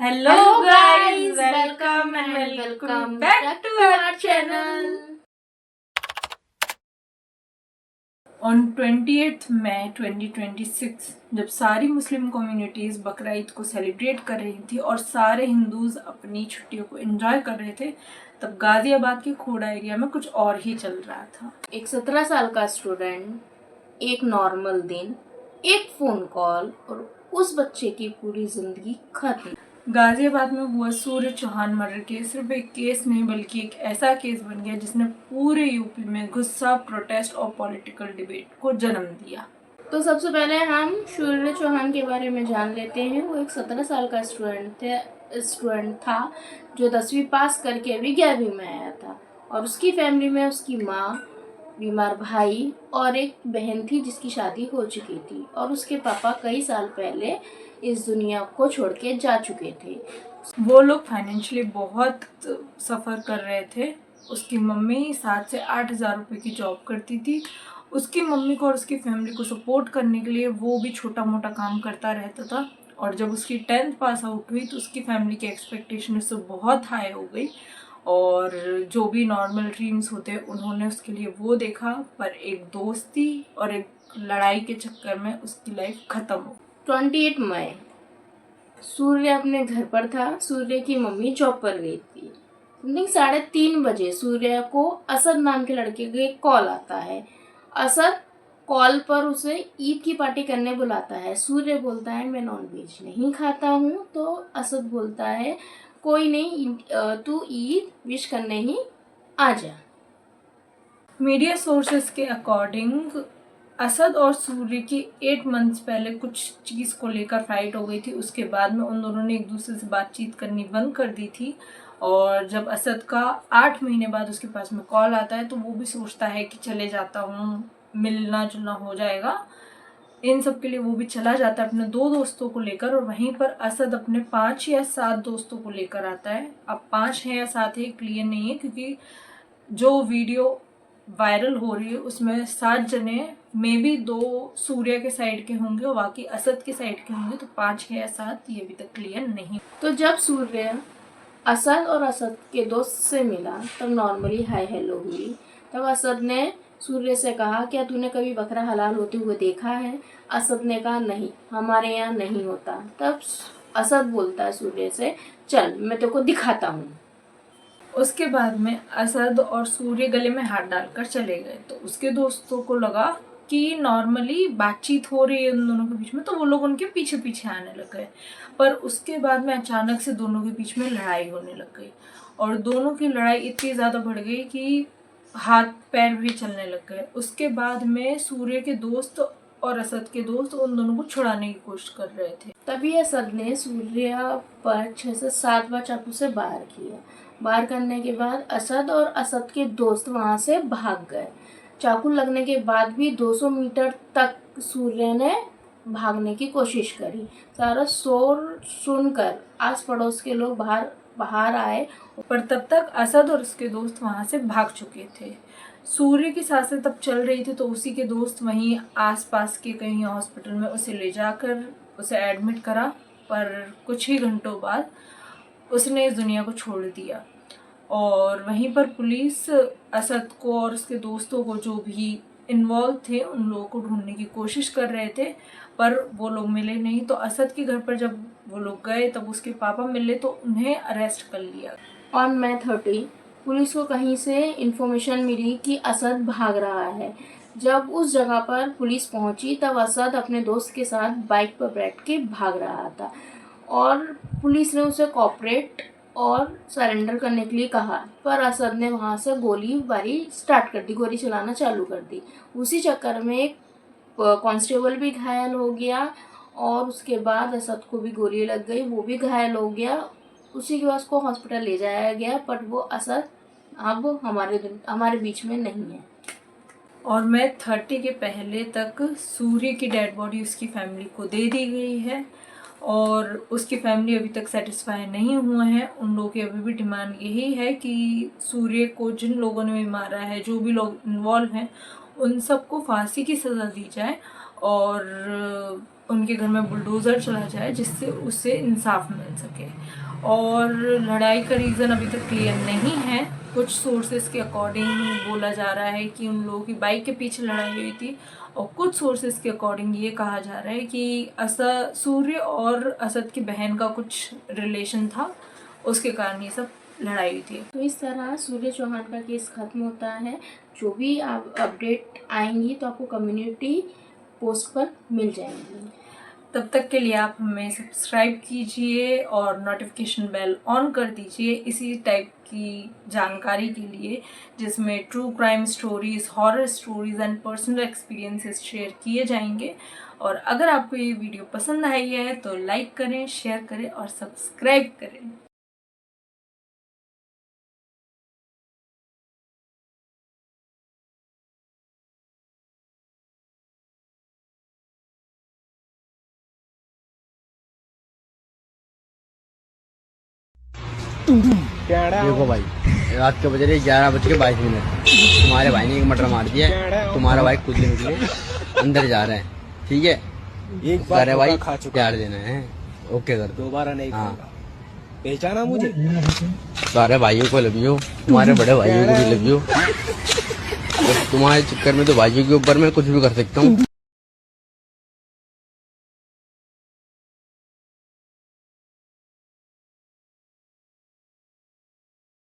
Hello guys, welcome and welcome back to our channel. On 28th May 2026 जब सारी मुस्लिम communities बकरा ईद को celebrate कर रही थी और सारे हिंदूज अपनी छुट्टियों को एंजॉय कर रहे थे, तब गाजियाबाद के खोड़ा एरिया में कुछ और ही चल रहा था। एक 17 साल का स्टूडेंट, एक नॉर्मल दिन, एक फोन कॉल और उस बच्चे की पूरी जिंदगी खत्म। गाजियाबाद में हुआ सूर्य चौहान मर्डर केस सिर्फ एक केस नहीं बल्कि एक ऐसा केस बन गया जिसने पूरे यूपी में गुस्सा, प्रोटेस्ट और पॉलिटिकल डिबेट को जन्म दिया। तो सबसे पहले हम सूर्य चौहान के बारे में जान लेते हैं। वो एक 17 साल का स्टूडेंट था जो 10वीं पास करके अभी 11वीं में आया था और उसकी फैमिली में उसकी माँ, बीमार भाई और एक बहन थी जिसकी शादी हो चुकी थी और उसके पापा कई साल पहले इस दुनिया को छोड़ के जा चुके थे। वो लोग फाइनेंशियली बहुत सफ़र कर रहे थे। उसकी मम्मी 7 से 8 हज़ार रुपये की जॉब करती थी। उसकी मम्मी को और उसकी फैमिली को सपोर्ट करने के लिए वो भी छोटा मोटा काम करता रहता था। और जब उसकी 10th पास आउट हुई तो उसकी फैमिली की एक्सपेक्टेशन उससे बहुत हाई हो गई और जो भी नॉर्मल ड्रीम्स होते हैं उन्होंने उसके लिए वो देखा, पर एक दोस्ती और एक लड़ाई के चक्कर में उसकी लाइफ ख़त्म हो। 28 मई सूर्य अपने घर पर था। सूर्य की मम्मी जॉब पर गई थी। समथिंग 3:30 बजे सूर्य को असद नाम के लड़के का एक कॉल आता है। असद कॉल पर उसे ईद की पार्टी करने बुलाता है। सूर्य बोलता है मैं नॉनवेज नहीं खाता हूँ, तो असद बोलता है कोई नहीं, तू ईद विश करने ही आ जा। मीडिया सोर्सेस के अकॉर्डिंग असद और सूर्य की 8 मंथ्स पहले कुछ चीज़ को लेकर फाइट हो गई थी। उसके बाद में उन दोनों ने एक दूसरे से बातचीत करनी बंद कर दी थी और जब असद का 8 महीने बाद उसके पास में कॉल आता है तो वो भी सोचता है कि चले जाता हूँ, मिलना जुलना हो जाएगा। इन सब के लिए वो भी चला जाता है अपने 2 दोस्तों को लेकर और वहीं पर असद अपने 5 या 7 दोस्तों को लेकर आता है। अब 5 है या 7 है क्लियर नहीं है क्योंकि जो वीडियो वायरल हो रही है उसमें 7 जने मे बी 2 सूर्य के साइड के होंगे और बाकी असद के साइड के होंगे, तो 5 है या 7 ये अभी तक क्लियर नहीं। तो जब सूर्य असद और असद के दोस्त से मिला तब नॉर्मली हाय हेलो हुई। तब असद ने सूर्य से कहा क्या तूने कभी बकरा हलाल होते हुए देखा है? असद ने कहा नहीं, हमारे यहाँ नहीं होता। तब असद बोलता है सूर्य से चल मैं तेरे को दिखाता हूँ। उसके बाद में असद और सूर्य गले में हाथ डालकर चले गए तो उसके दोस्तों को लगा कि नॉर्मली बातचीत हो रही है उन दोनों के बीच में, तो वो लोग उनके पीछे पीछे आने लग गए। पर उसके बाद में अचानक से दोनों के बीच में लड़ाई होने लग गई और दोनों की लड़ाई इतनी ज़्यादा बढ़ गई कि हाथ पैर भी चलने लग गए। उसके बाद में सूर्य के दोस्त और असद के दोस्त उन दोनों को छुड़ाने की कोशिश कर रहे थे। तभी असद ने सूर्य पर 6 से 7 बार चाकू से वार किया। वार करने के बाद असद और असद के दोस्त वहां से भाग गए। चाकू लगने के बाद भी 200 मीटर तक सूर्य ने भागने की कोशिश करी। सारा शोर सुनकर आस पड़ोस के लोग बाहर आए, पर तब तक असद और उसके दोस्त वहां से भाग चुके थे। सूर्य की सांसें तब चल रही थी तो उसी के दोस्त वहीं आसपास के कहीं हॉस्पिटल में उसे ले जाकर उसे एडमिट करा, पर कुछ ही घंटों बाद उसने इस दुनिया को छोड़ दिया। और वहीं पर पुलिस असद को और उसके दोस्तों को जो भी इन्वॉल्व थे उन लोगों को ढूंढने की कोशिश कर रहे थे, पर वो लोग मिले नहीं। तो असद के घर पर जब वो लोग गए तब उसके पापा मिले तो उन्हें अरेस्ट कर लिया। ऑन May 30 पुलिस को कहीं से इंफॉर्मेशन मिली कि असद भाग रहा है। जब उस जगह पर पुलिस पहुंची तब असद अपने दोस्त के साथ बाइक पर बैठ के भाग रहा था और पुलिस ने उसे कोऑपरेट और सरेंडर करने के लिए कहा, पर असद ने वहां से गोलीबारी स्टार्ट कर दी, गोली चलाना चालू कर दी। उसी चक्कर में एक कांस्टेबल भी घायल हो गया और उसके बाद असद को भी गोली लग गई, वो भी घायल हो गया। उसी के बाद उसको हॉस्पिटल ले जाया गया, बट वो असद अब हमारे बीच में नहीं है। और May 30 के पहले तक सूर्य की डेड बॉडी उसकी फैमिली को दे दी गई है और उसकी फैमिली अभी तक सेटिस्फाई नहीं हुए हैं। उन लोगों की अभी भी डिमांड यही है कि सूर्य को जिन लोगों ने भी मारा है, जो भी लोग इन्वॉल्व हैं, उन सबको फांसी की सज़ा दी जाए और उनके घर में बुलडोज़र चला जाए जिससे उसे इंसाफ मिल सके। और लड़ाई का रीज़न अभी तक क्लियर नहीं है। कुछ सोर्सेज के अकॉर्डिंग बोला जा रहा है कि उन लोगों की बाइक के पीछे लड़ाई हुई थी, और कुछ सोर्सेज के अकॉर्डिंग ये कहा जा रहा है कि सूर्य और असद की बहन का कुछ रिलेशन था, उसके कारण ये सब लड़ाई हुई थी। तो इस तरह सूर्य चौहान का केस खत्म होता है। जो भी आप अपडेट आएंगी तो आपको कम्युनिटी पोस्ट पर मिल जाएंगी। तब तक के लिए आप हमें सब्सक्राइब कीजिए और नोटिफिकेशन बेल ऑन कर दीजिए इसी टाइप की जानकारी के लिए, जिसमें true crime stories, horror stories and personal experiences share किए जाएंगे। और अगर आपको ये वीडियो पसंद आई है तो लाइक करें, शेयर करें और सब्सक्राइब करें। देखो भाई, रात के बज रहे 11:22। तुम्हारे भाई ने एक मटर मार दिया, तुम्हारा भाई कुछ निकले अंदर जा रहे हैं, ठीक है? एक बार भाई प्यार देना है, ओके कर दो, दोबारा नहीं। हाँ, पहचाना मुझे? सारे भाइयों को लव यू, तुम्हारे बड़े भाइयों को भी लव यू। तुम्हारे चक्कर में तो भाइयों के ऊपर मैं कुछ भी कर सकता हूँ।